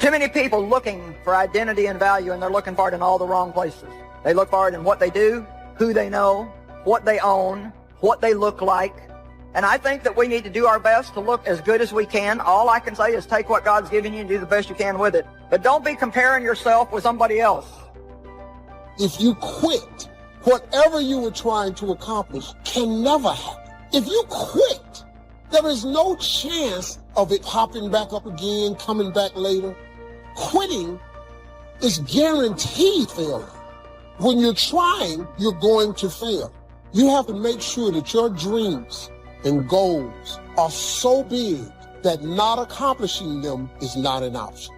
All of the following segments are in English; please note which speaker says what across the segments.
Speaker 1: too many people looking for identity and value, and they're looking for it in all the wrong places. They look for it in what they do, who they know, what they own, what they look like. And I think that we need to do our best to look as good as we can. All I can say is take what God's given you and do the best you can with it. But don't be comparing yourself with somebody else.
Speaker 2: If you quit, whatever you were trying to accomplish can never happen. If you quit, there is no chance of it popping back up again, coming back later. Quitting is guaranteed failure. When you're trying, you're going to fail. You have to make sure that your dreams and goals are so big that not accomplishing them is not an option.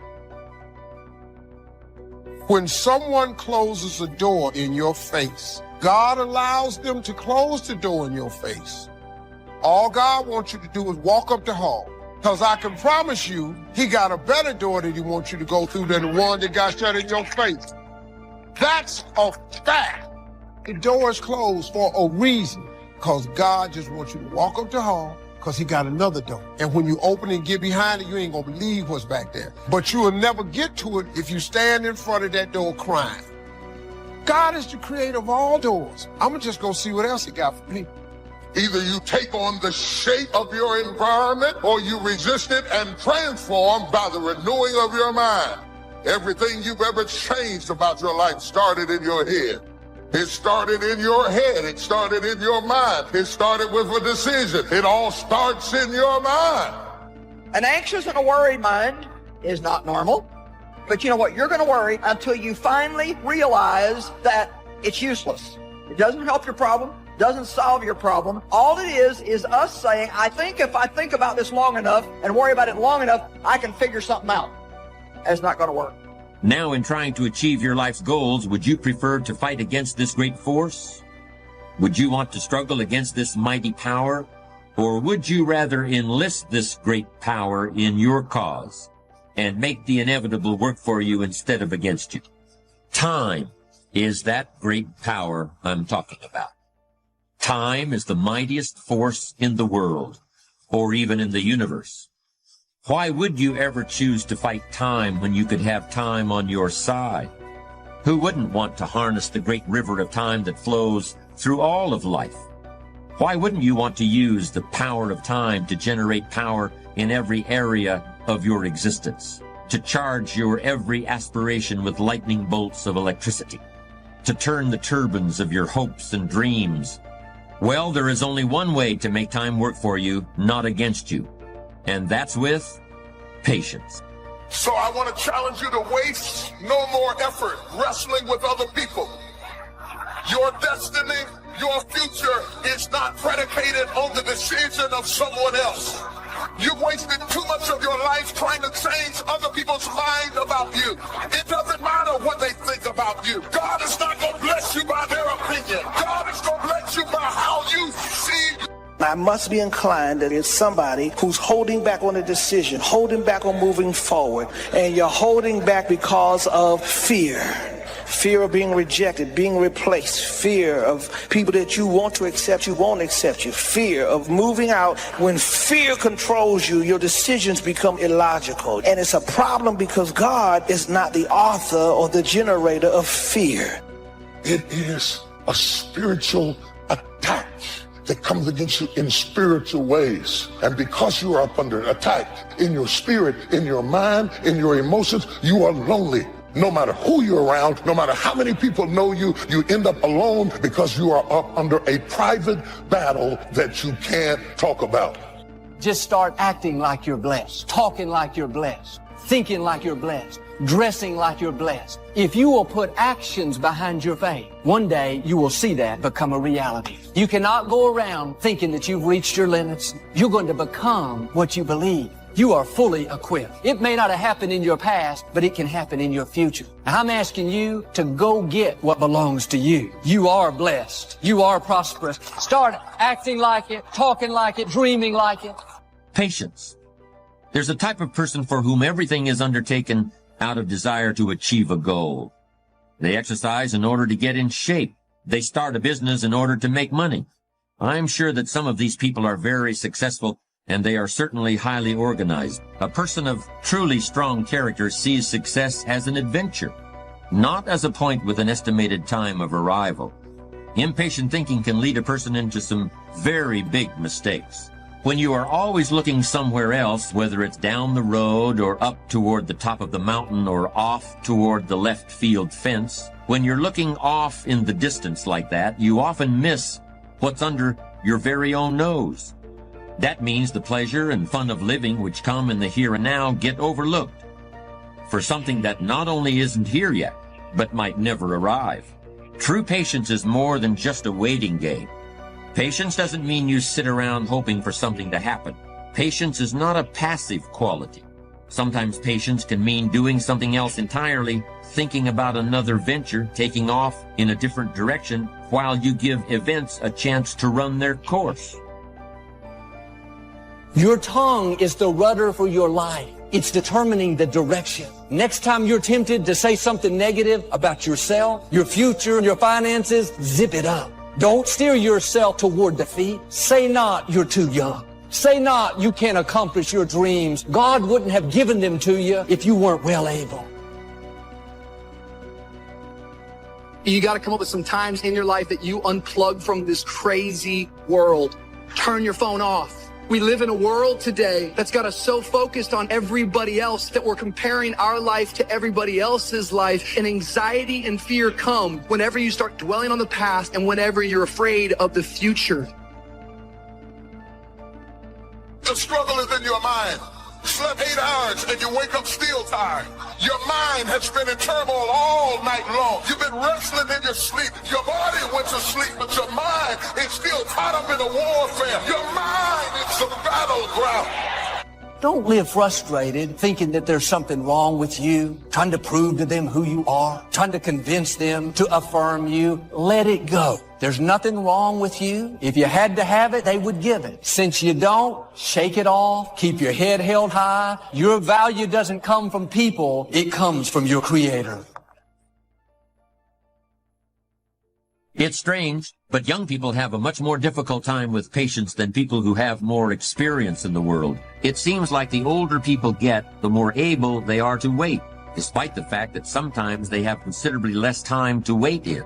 Speaker 2: When someone closes a door in your face, God allows them to close the door in your face. All God wants you to do is walk up the hall. Because I can promise you, he got a better door that he wants you to go through than the one that got shut in your face. That's a fact. The door is closed for a reason. Because God just wants you to walk up the hall because he got another door. And when you open and get behind it, you ain't going to believe what's back there. But you will never get to it if you stand in front of that door crying. God is the creator of all doors. I'm going to just go see what else he got for me.
Speaker 3: Either you take on the shape of your environment or you resist it and transform by the renewing of your mind. Everything you've ever changed about your life started in your head. It started in your head. It started in your mind. It started with a decision. It all starts in your mind.
Speaker 1: An anxious and a worried mind is not normal. But you know what? You're going to worry until you finally realize that it's useless. It doesn't help your problem. Doesn't solve your problem. All it is us saying, I think if I think about this long enough and worry about it long enough, I can figure something out. That's not going to work.
Speaker 4: Now, in trying to achieve your life's goals, would you prefer to fight against this great force? Would you want to struggle against this mighty power? Or would you rather enlist this great power in your cause and make the inevitable work for you instead of against you? Time is that great power I'm talking about. Time is the mightiest force in the world, or even in the universe. Why would you ever choose to fight time when you could have time on your side? Who wouldn't want to harness the great river of time that flows through all of life? Why wouldn't you want to use the power of time to generate power in every area of your existence, to charge your every aspiration with lightning bolts of electricity, to turn the turbines of your hopes and dreams? Well, there is only one way to make time work for you, not against you, and that's with patience.
Speaker 3: So I want to challenge you to waste no more effort wrestling with other people. Your destiny, your future is not predicated on the decision of someone else. You've wasted too much of your life trying to change other people's mind about you. It doesn't matter what they think about you. God is not going to bless you by their opinion. God is going to bless you by how you see.
Speaker 5: I must be inclined that it's somebody who's holding back on a decision, holding back on moving forward, and you're holding back because of fear. Fear of being rejected, being replaced, fear of people that you want to accept you won't accept you, fear of moving out. When fear controls you, your decisions become illogical. And it's a problem because God is not the author or the generator of fear.
Speaker 3: It is a spiritual attack that comes against you in spiritual ways. And because you are up under attack in your spirit, in your mind, in your emotions, you are lonely. No matter who you're around, no matter how many people know you, you end up alone because you are up under a private battle that you can't talk about.
Speaker 6: Just start acting like you're blessed, talking like you're blessed, thinking like you're blessed, dressing like you're blessed. If you will put actions behind your faith, one day you will see that become a reality. You cannot go around thinking that you've reached your limits. You're going to become what you believe. You are fully equipped. It may not have happened in your past, but it can happen in your future. I'm asking you to go get what belongs to you. You are blessed. You are prosperous. Start acting like it, talking like it, dreaming like it.
Speaker 4: Patience. There's a type of person for whom everything is undertaken out of desire to achieve a goal. They exercise in order to get in shape. They start a business in order to make money. I'm sure that some of these people are very successful and they are certainly highly organized. A person of truly strong character sees success as an adventure, not as a point with an estimated time of arrival. Impatient thinking can lead a person into some very big mistakes. When you are always looking somewhere else, whether it's down the road or up toward the top of the mountain or off toward the left field fence, when you're looking off in the distance like that, you often miss what's under your very own nose. That means the pleasure and fun of living which come in the here and now get overlooked for something that not only isn't here yet, but might never arrive. True patience is more than just a waiting game. Patience doesn't mean you sit around hoping for something to happen. Patience is not a passive quality. Sometimes patience can mean doing something else entirely, thinking about another venture, taking off in a different direction, while you give events a chance to run their course.
Speaker 6: Your tongue is the rudder for your life. It's determining the direction. Next time you're tempted to say something negative about yourself, your future, your finances, zip it up. Don't steer yourself toward defeat. Say not, you're too young. Say not, you can't accomplish your dreams. God wouldn't have given them to you if you weren't well able.
Speaker 7: You got to come up with some times in your life that you unplug from this crazy world. Turn your phone off. We live in a world today that's got us so focused on everybody else that we're comparing our life to everybody else's life, and anxiety and fear come whenever you start dwelling on the past and whenever you're afraid of the future.
Speaker 3: The struggle is in your mind. Slept 8 hours and you wake up still tired. Your mind has been in turmoil all night long. You've been wrestling in your sleep. Your body went to sleep, but your mind is still caught up in a warfare. Your mind is the battleground.
Speaker 6: Don't live frustrated, thinking that there's something wrong with you, trying to prove to them who you are, trying to convince them to affirm you. Let it go. There's nothing wrong with you. If you had to have it, they would give it. Since you don't, shake it off. Keep your head held high. Your value doesn't come from people. It comes from your Creator.
Speaker 4: It's strange, but young people have a much more difficult time with patience than people who have more experience in the world. It seems like the older people get, the more able they are to wait, despite the fact that sometimes they have considerably less time to wait in.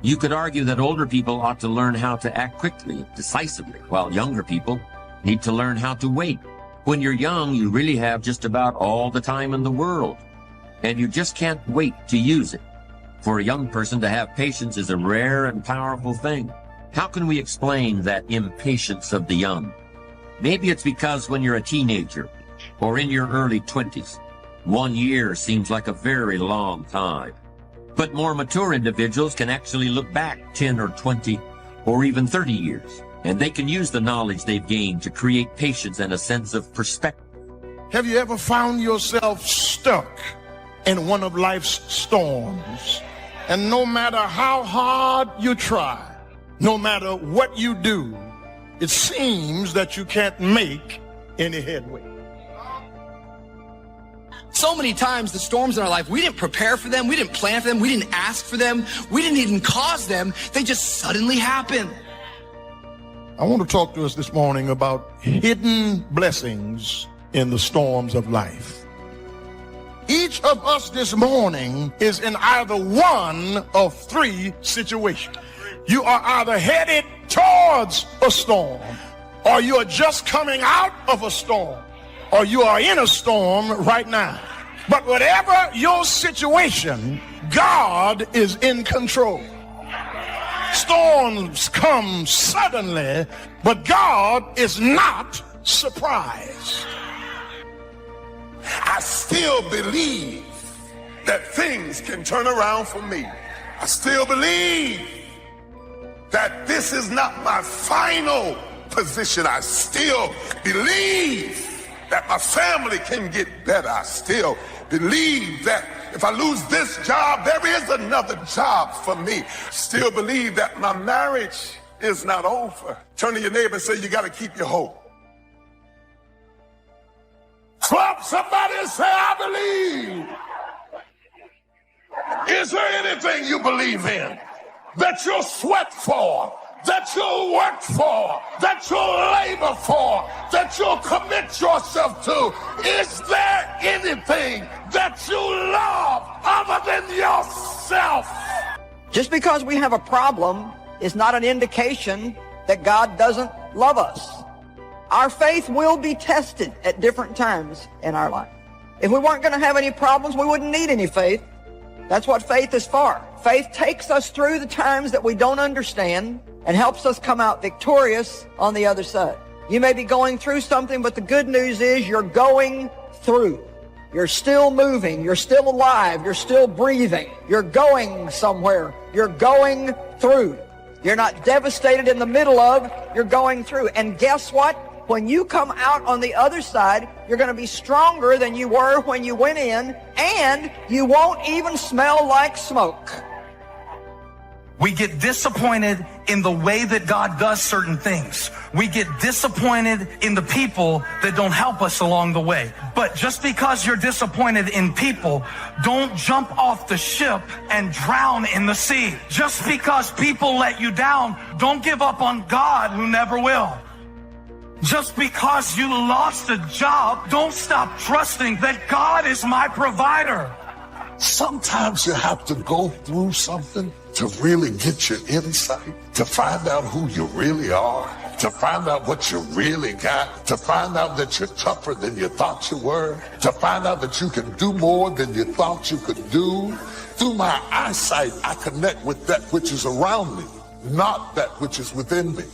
Speaker 4: You could argue that older people ought to learn how to act quickly, decisively, while younger people need to learn how to wait. When you're young, you really have just about all the time in the world, and you just can't wait to use it. For a young person to have patience is a rare and powerful thing. How can we explain that impatience of the young? Maybe it's because when you're a teenager or in your early 20s, 1 year seems like a very long time. But more mature individuals can actually look back 10 or 20 or even 30 years, and they can use the knowledge they've gained to create patience and a sense of perspective.
Speaker 2: Have you ever found yourself stuck in one of life's storms? And no matter how hard you try, no matter what you do, it seems that you can't make any headway.
Speaker 7: So many times the storms in our life, we didn't prepare for them, we didn't plan for them, we didn't ask for them, we didn't even cause them, they just suddenly happen.
Speaker 2: I want to talk to us this morning about hidden blessings in the storms of life. Each of us this morning is in either one of 3 situations. You are either headed towards a storm, or you are just coming out of a storm, or you are in a storm right now. But whatever your situation, God is in control. Storms come suddenly, but God is not surprised.
Speaker 3: I still believe that things can turn around for me. I still believe that this is not my final position. I still believe that my family can get better. I still believe that if I lose this job, there is another job for me. Still believe that my marriage is not over. Turn to your neighbor and say, you got to keep your hope. Clap somebody and say, I believe. Is there anything you believe in that you'll sweat for, that you'll work for, that you'll labor for, that you'll commit yourself to? Is there anything that you love other than yourself?
Speaker 1: Just because we have a problem is not an indication that God doesn't love us. Our faith will be tested at different times in our life. If we weren't going to have any problems, we wouldn't need any faith. That's what faith is for. Faith takes us through the times that we don't understand and helps us come out victorious on the other side. You may be going through something, but the good news is you're going through. You're still moving. You're still alive. You're still breathing. You're going somewhere. You're going through. You're not devastated in the middle of, you're going through. And guess what? When you come out on the other side, you're going to be stronger than you were when you went in, and you won't even smell like smoke.
Speaker 8: We get disappointed in the way that God does certain things. We get disappointed in the people that don't help us along the way. But just because you're disappointed in people, don't jump off the ship and drown in the sea. Just because people let you down, don't give up on God, who never will. Just because you lost a job, don't stop trusting that God is my provider.
Speaker 3: Sometimes you have to go through something to really get your insight, to find out who you really are, to find out what you really got, to find out that you're tougher than you thought you were, to find out that you can do more than you thought you could do. Through my eyesight, I connect with that which is around me, not that which is within me.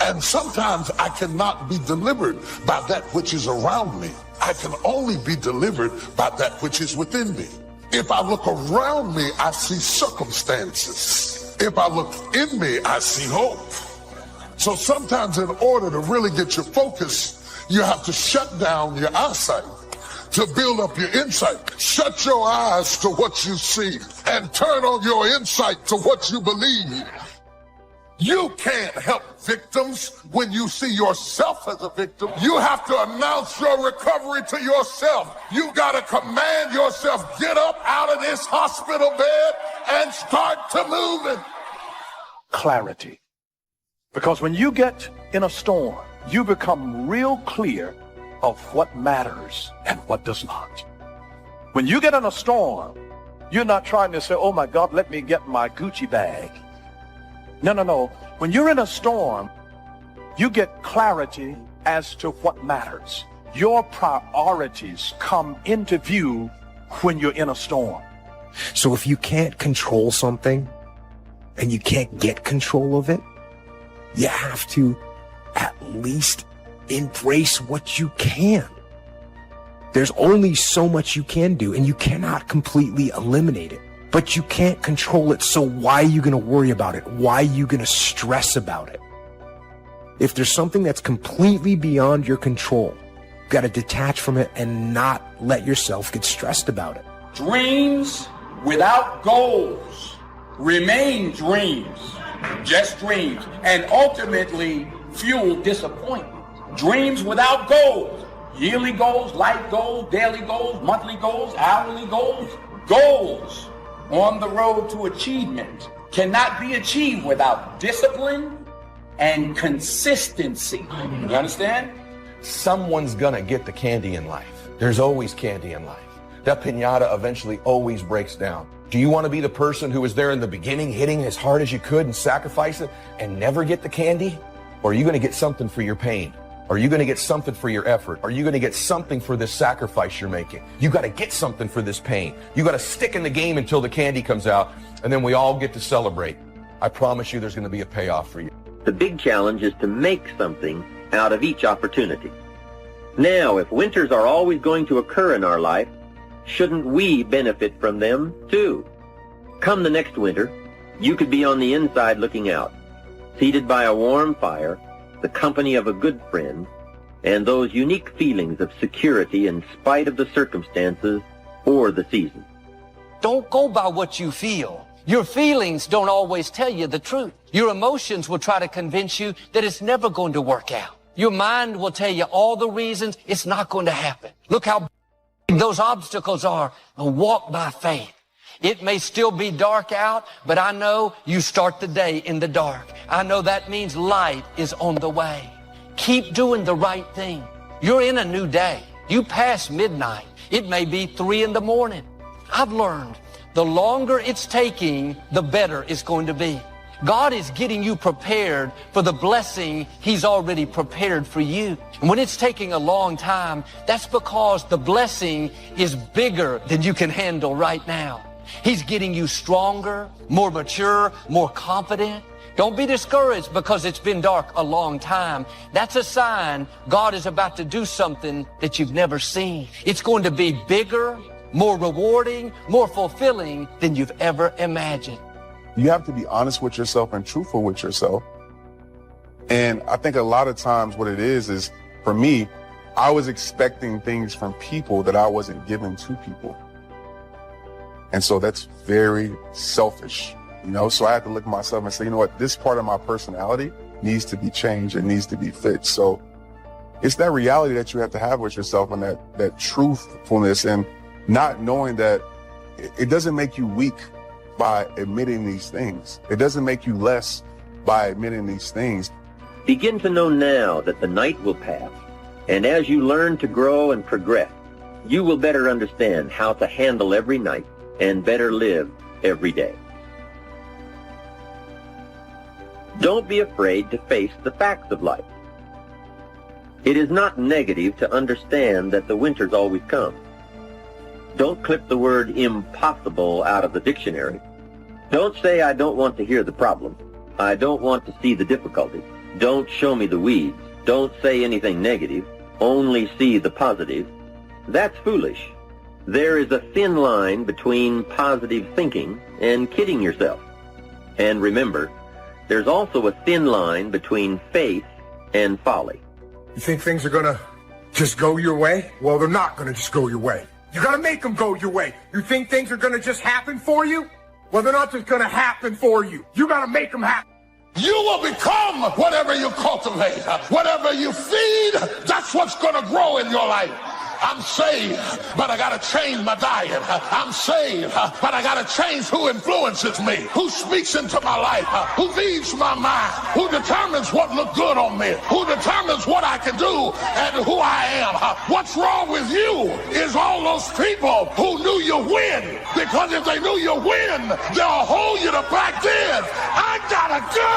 Speaker 3: And sometimes I cannot be delivered by that which is around me. I can only be delivered by that which is within me. If I look around me, I see circumstances. If I look in me, I see hope. So sometimes in order to really get your focus, you have to shut down your eyesight to build up your insight. Shut your eyes to what you see and turn on your insight to what you believe. You can't help victims when you see yourself as a victim. You have to announce your recovery to yourself. You got to command yourself, get up out of this hospital bed and start to moving.
Speaker 9: Clarity. Because when you get in a storm, you become real clear of what matters and what does not. When you get in a storm, you're not trying to say, oh my God, let me get my Gucci bag. No. When you're in a storm, you get clarity as to what matters. Your priorities come into view when you're in a storm.
Speaker 10: So if you can't control something and you can't get control of it, you have to at least embrace what you can. There's only so much you can do, and you cannot completely eliminate it. But you can't control it, so why are you going to worry about it? Why are you going to stress about it? If there's something that's completely beyond your control, you've got to detach from it and not let yourself get stressed about it.
Speaker 11: Dreams without goals remain dreams, just dreams, and ultimately fuel disappointment. Dreams without goals, yearly goals, life goals, daily goals, monthly goals, hourly goals, goals on the road to achievement cannot be achieved without discipline and consistency. You understand?
Speaker 12: Someone's gonna get the candy in life. There's always candy in life. That piñata eventually always breaks down. Do you want to be the person who was there in the beginning, hitting as hard as you could and sacrifice it and never get the candy? Or are you going to get something for your pain? Are you going to get something for your effort? Are you going to get something for this sacrifice you're making? You got to get something for this pain. You got to stick in the game until the candy comes out, and then we all get to celebrate. I promise you there's going to be a payoff for you.
Speaker 13: The big challenge is to make something out of each opportunity. Now, if winters are always going to occur in our life, shouldn't we benefit from them too? Come the next winter, you could be on the inside looking out, seated by a warm fire, the company of a good friend, and those unique feelings of security in spite of the circumstances or the season.
Speaker 6: Don't go by what you feel. Your feelings don't always tell you the truth. Your emotions will try to convince you that it's never going to work out. Your mind will tell you all the reasons it's not going to happen. Look how big those obstacles are, and walk by faith. It may still be dark out, but I know you start the day in the dark. I know that means light is on the way. Keep doing the right thing. You're in a new day. You pass midnight. It may be 3 in the morning. I've learned the longer it's taking, the better it's going to be. God is getting you prepared for the blessing He's already prepared for you. And when it's taking a long time, that's because the blessing is bigger than you can handle right now. He's getting you stronger, more mature, more confident. Don't be discouraged because it's been dark a long time. That's a sign God is about to do something that you've never seen. It's going to be bigger, more rewarding, more fulfilling than you've ever imagined.
Speaker 14: You have to be honest with yourself and truthful with yourself. And I think a lot of times what it is for me, I was expecting things from people that I wasn't giving to people. And so that's very selfish, you know? So I had to look at myself and say, you know what, this part of my personality needs to be changed. It needs to be fixed. So it's that reality that you have to have with yourself and that truthfulness, and not knowing that it doesn't make you weak by admitting these things. It doesn't make you less by admitting these things.
Speaker 13: Begin to know now that the night will pass, and as you learn to grow and progress, you will better understand how to handle every night and better live every day. Don't be afraid to face the facts of life. It is not negative to understand that the winters always come. Don't clip the word impossible out of the dictionary. Don't say, I don't want to hear the problem. I don't want to see the difficulty. Don't show me the weeds. Don't say anything negative. Only see the positive. That's foolish. There is a thin line between positive thinking and kidding yourself. And remember, there's also a thin line between faith and folly.
Speaker 15: You think things are gonna just go your way? Well, they're not gonna just go your way. You gotta make them go your way. You think things are gonna just happen for you? Well, they're not just gonna happen for you. You gotta make them happen.
Speaker 3: You will become whatever you cultivate. Whatever you feed, that's what's gonna grow in your life. I'm saved, but I gotta change my diet. I'm saved, but I gotta change who influences me, who speaks into my life, who leads my mind, who determines what looks good on me, who determines what I can do and who I am. What's wrong with you is all those people who knew you win, because if they knew you win, they'll hold you to back then. I gotta go.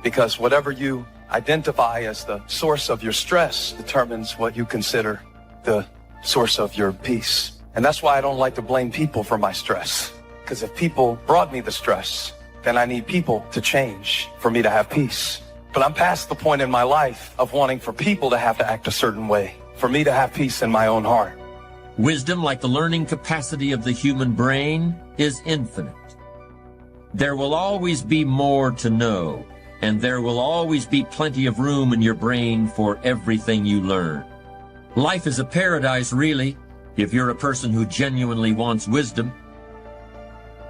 Speaker 8: Because whatever you identify as the source of your stress determines what you consider the source of your peace. And that's why I don't like to blame people for my stress. Because if people brought me the stress, then I need people to change for me to have peace. But I'm past the point in my life of wanting for people to have to act a certain way, for me to have peace in my own heart.
Speaker 4: Wisdom, like the learning capacity of the human brain, is infinite. There will always be more to know, and there will always be plenty of room in your brain for everything you learn. Life is a paradise, really, if you're a person who genuinely wants wisdom.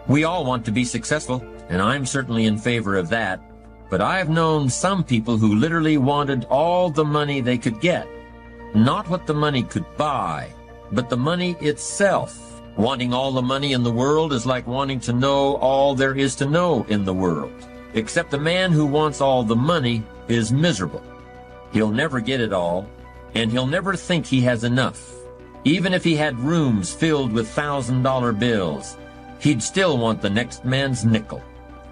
Speaker 4: We all want to be successful, and I'm certainly in favor of that, but I've known some people who literally wanted all the money they could get. Not what the money could buy, but the money itself. Wanting all the money in the world is like wanting to know all there is to know in the world. Except the man who wants all the money is miserable. He'll never get it all, and he'll never think he has enough. Even if he had rooms filled with $1,000 bills, he'd still want the next man's nickel.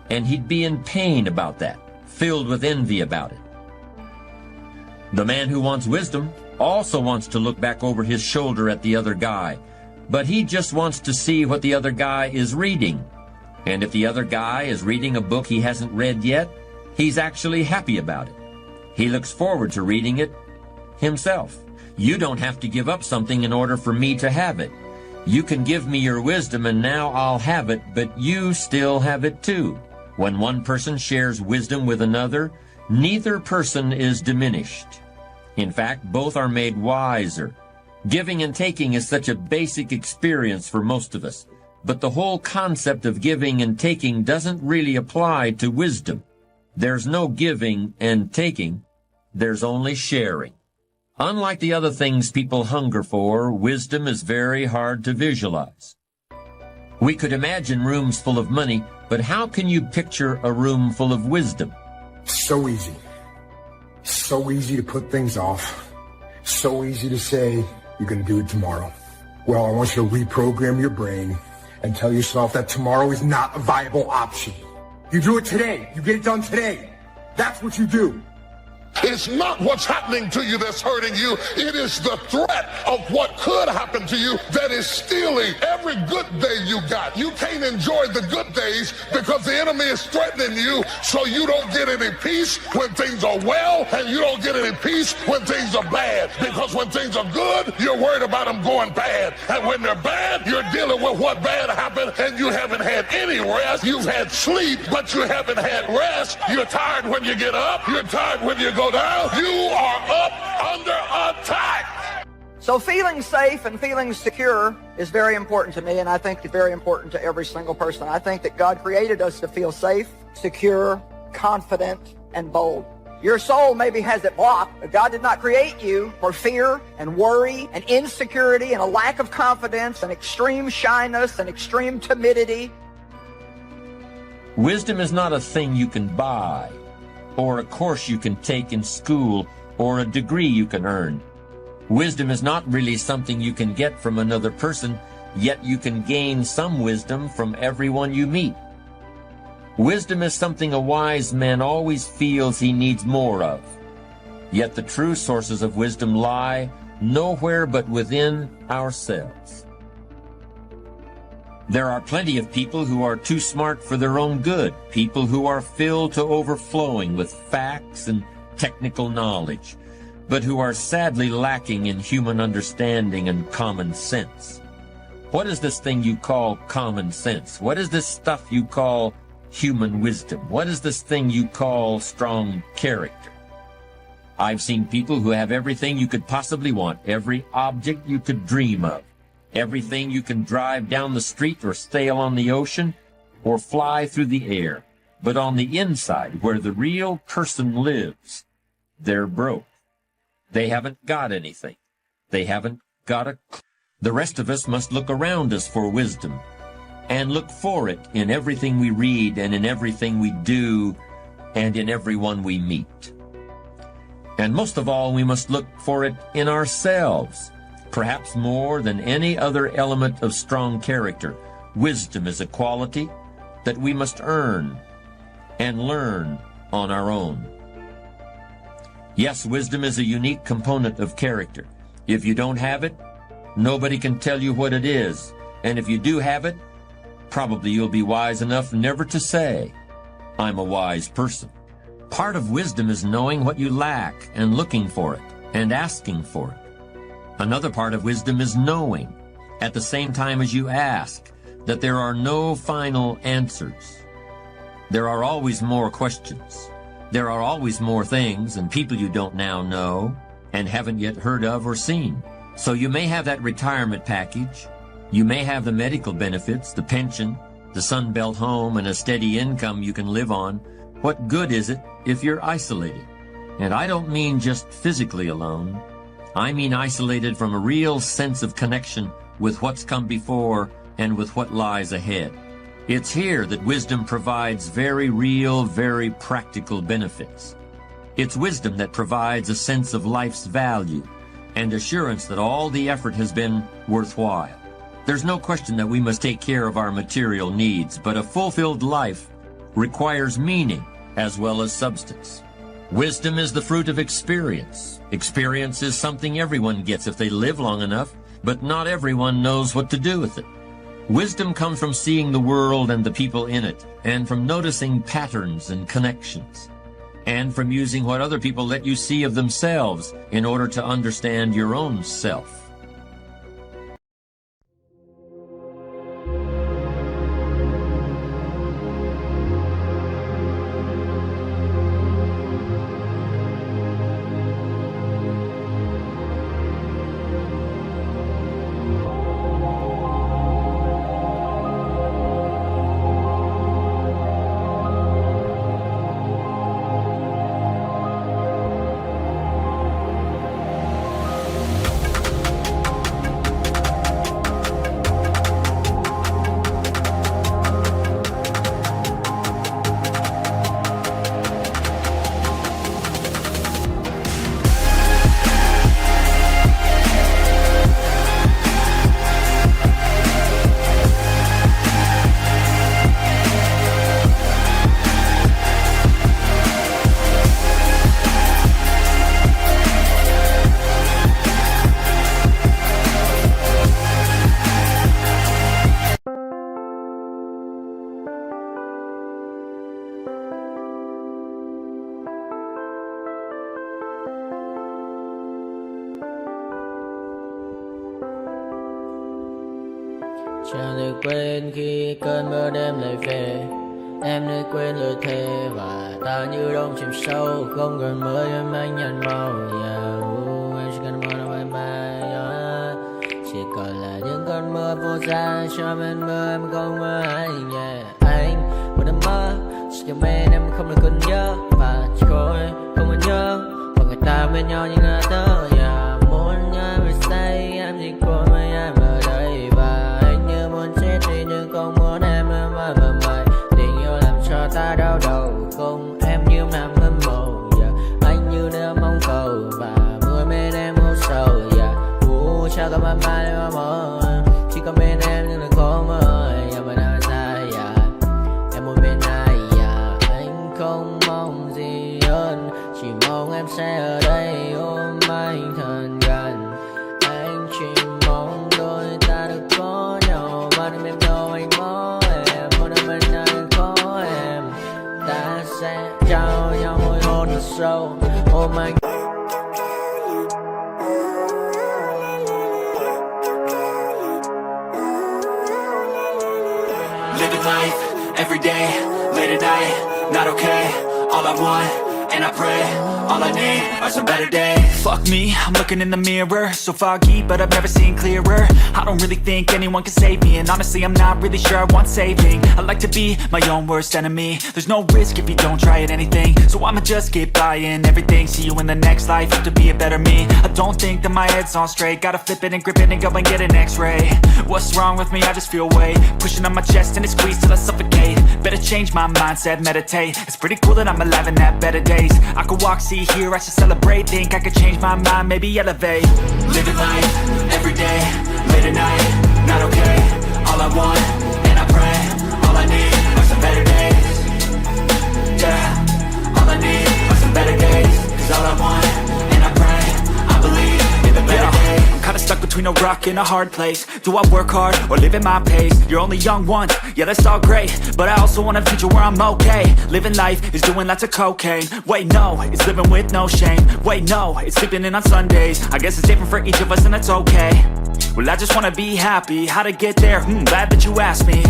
Speaker 4: And he'd be in pain about that, filled with envy about it. The man who wants wisdom also wants to look back over his shoulder at the other guy, but he just wants to see what the other guy is reading. And if the other guy is reading a book he hasn't read yet, he's actually happy about it. He looks forward to reading it himself. You don't have to give up something in order for me to have it. You can give me your wisdom and now I'll have it, but you still have it too. When one person shares wisdom with another, neither person is diminished. In fact, both are made wiser. Giving and taking is such a basic experience for most of us. But the whole concept of giving and taking doesn't really apply to wisdom. There's no giving and taking. There's only sharing. Unlike the other things people hunger for, wisdom is very hard to visualize. We could imagine rooms full of money, but how can you picture a room full of wisdom?
Speaker 15: So easy. So easy to put things off. So easy to say, you're going to do it tomorrow. Well, I want you to reprogram your brain and tell yourself that tomorrow is not a viable option. You do it today. You get it done today. That's what you do.
Speaker 3: It's not what's happening to you that's hurting you. It is the threat of what could happen to you that is stealing every good day you got. You can't enjoy the good days because the enemy is threatening you, so you don't get any peace when things are well, and you don't get any peace when things are bad. Because when things are good, you're worried about them going bad. And when they're bad, you're dealing with what bad happened, and you haven't had any rest. You've had sleep, but you haven't had rest. You're tired when you get up. You're tired when you go down. You are up under attack.
Speaker 1: So feeling safe and feeling secure is very important to me, and I think it's very important to every single person. I think that God created us to feel safe, secure, confident, and bold. Your soul maybe has it blocked, but God did not create you for fear and worry and insecurity and a lack of confidence and extreme shyness and extreme timidity.
Speaker 4: Wisdom is not a thing you can buy, or a course you can take in school, or a degree you can earn. Wisdom is not really something you can get from another person, yet you can gain some wisdom from everyone you meet. Wisdom is something a wise man always feels he needs more of. Yet the true sources of wisdom lie nowhere but within ourselves. There are plenty of people who are too smart for their own good, people who are filled to overflowing with facts and technical knowledge, but who are sadly lacking in human understanding and common sense. What is this thing you call common sense? What is this stuff you call human wisdom? What is this thing you call strong character? I've seen people who have everything you could possibly want, every object you could dream of. Everything you can drive down the street or sail on the ocean or fly through the air. But on the inside, where the real person lives, they're broke. They haven't got anything. They haven't got a clue. The rest of us must look around us for wisdom and look for it in everything we read and in everything we do and in everyone we meet. And most of all, we must look for it in ourselves. Perhaps more than any other element of strong character, wisdom is a quality that we must earn and learn on our own. Yes, wisdom is a unique component of character. If you don't have it, nobody can tell you what it is. And if you do have it, probably you'll be wise enough never to say, "I'm a wise person." Part of wisdom is knowing what you lack and looking for it and asking for it. Another part of wisdom is knowing, at the same time as you ask, that there are no final answers. There are always more questions. There are always more things and people you don't now know and haven't yet heard of or seen. So you may have that retirement package. You may have the medical benefits, the pension, the Sunbelt home, and a steady income you can live on. What good is it if you're isolated? And I don't mean just physically alone. I mean isolated from a real sense of connection with what's come before and with what lies ahead. It's here that wisdom provides very real, very practical benefits. It's wisdom that provides a sense of life's value and assurance that all the effort has been worthwhile. There's no question that we must take care of our material needs, but a fulfilled life requires meaning as well as substance. Wisdom is the fruit of experience. Experience is something everyone gets if they live long enough, but not everyone knows what to do with it. Wisdom comes from seeing the world and the people in it, and from noticing patterns and connections, and from using what other people let you see of themselves in order to understand your own self.
Speaker 16: Chẳng thể quên khi cơn mưa đêm lại về. Em đã quên lời thề và ta như đông chìm sâu. Không còn mơ em anh nhận màu. Em chỉ cần mơ đâu em bay. Chỉ còn là những cơn mưa vô giá. Cho bên mơ em không mơ anh. Anh một đêm mơ chỉ cần bên em không được cần nhớ. Và chỉ có em không còn nhớ. Và người ta bên nhau như ngã tớ. Muốn nhớ về say em chỉ có mấy em ở đây. Và anh như muốn chết đi nhưng không muốn em mãi và mãi. Tình yêu làm cho ta đau đầu. Không em như nằm hâm mộ. Anh như đeo mong cầu. Và mưa bên em hô sầu. Chào các bạn mai mà mơ. Chỉ có bên em nhưng là khó mơ. Mà đã dài em muốn bên ai. Anh không mong gì hơn. Chỉ mong em sẽ ở đây ôm anh thật gần. Anh chỉ mong đôi ta được có nhau. Mà đừng em đâu anh có em. Một đêm bên anh có em. Ta sẽ trao nhau môi hôn thật sâu. Ôm anh.
Speaker 17: Living life, every day, late at night, not okay. All I want, and I pray, all I need are some better days.
Speaker 18: Fuck me, I'm looking in the mirror. So foggy, but I've never seen clearer. I don't really think anyone can save me. And honestly, I'm not really sure I want saving. I like to be my own worst enemy. There's no risk if you don't try at anything. So I'ma just keep buying everything. See you in the next life, have to be a better me. I don't think that my head's on straight. Gotta flip it and grip it and go and get an x-ray. What's wrong with me? I just feel weight pushing on my chest and it squeezes till I suffocate. Better change my mindset, meditate. It's pretty cool that I'm alive and have better days. I could walk, see, hear, I should celebrate. Think I could change my mind, maybe elevate.
Speaker 17: Living life, every day, late at night, not okay. All I want, and I pray, all I need are some better days. Yeah, all I need are some better days. Cause all I want, and I pray, I believe in the better days.
Speaker 18: I'm kinda stuck between a rock and a hard place. Do I work hard or live at my pace? You're only young once, yeah that's all great. But I also want a future where I'm okay. Living life is doing lots of cocaine. Wait no, it's living with no shame. Wait no, it's sleeping in on Sundays. I guess it's different for each of us and that's okay. Well I just wanna be happy. How to get there? Glad that you asked me.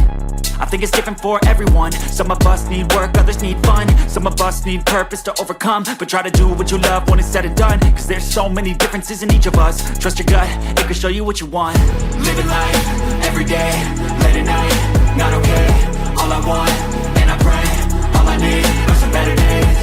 Speaker 18: I think it's different for everyone. Some of us need work, others need fun. Some of us need purpose to overcome. But try to do what you love when it's said and done. Cause there's so many differences in each of us. Trust your gut, it can show you what you want.
Speaker 17: Living life, every day, late at night, not okay. All I want, and I pray, all I need are some better days.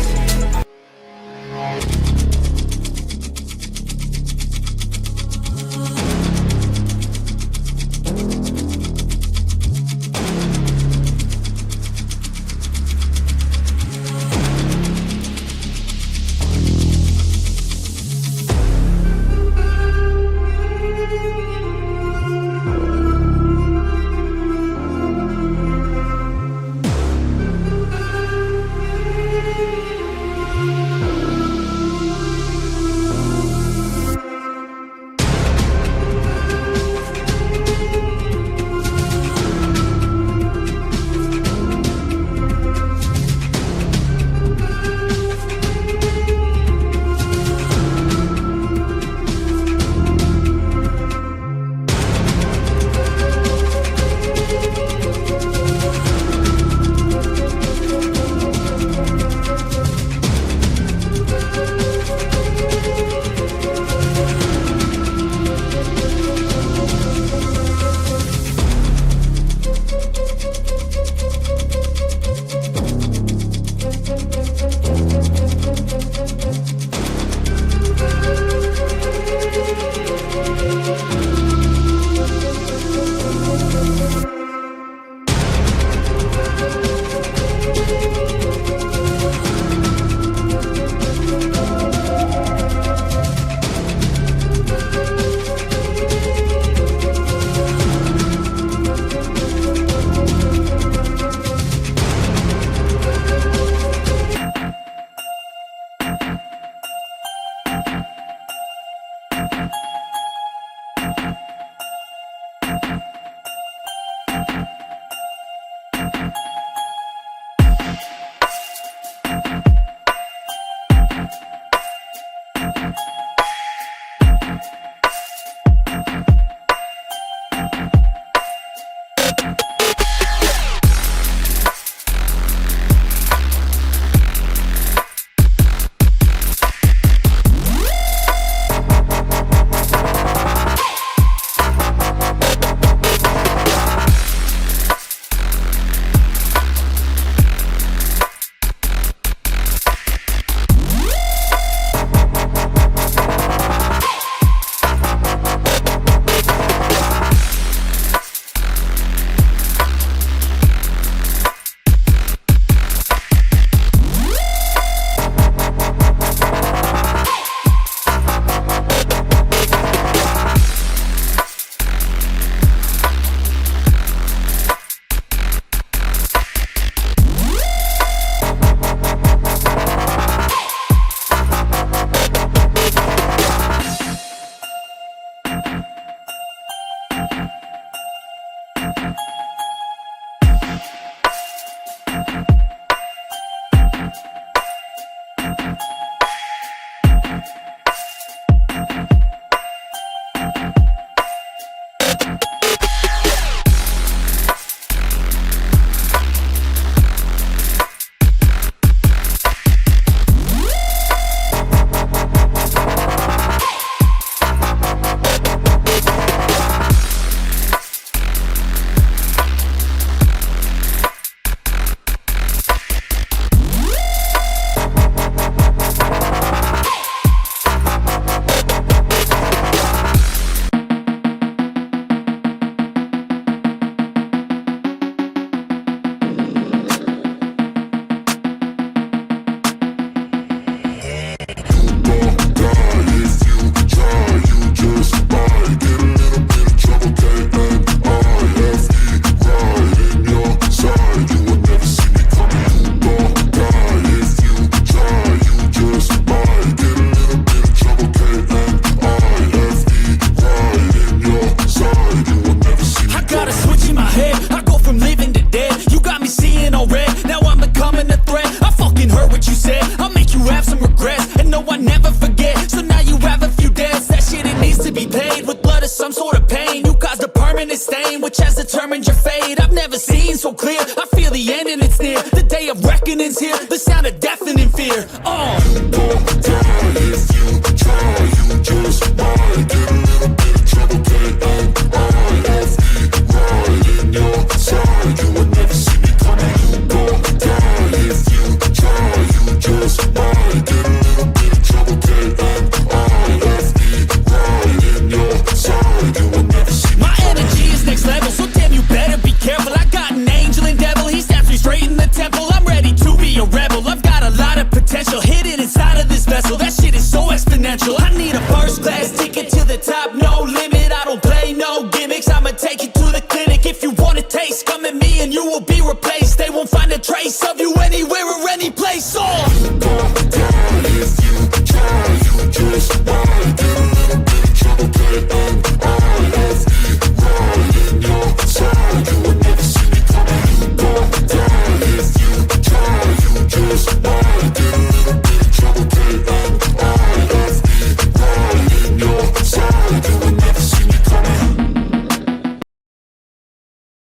Speaker 3: Doing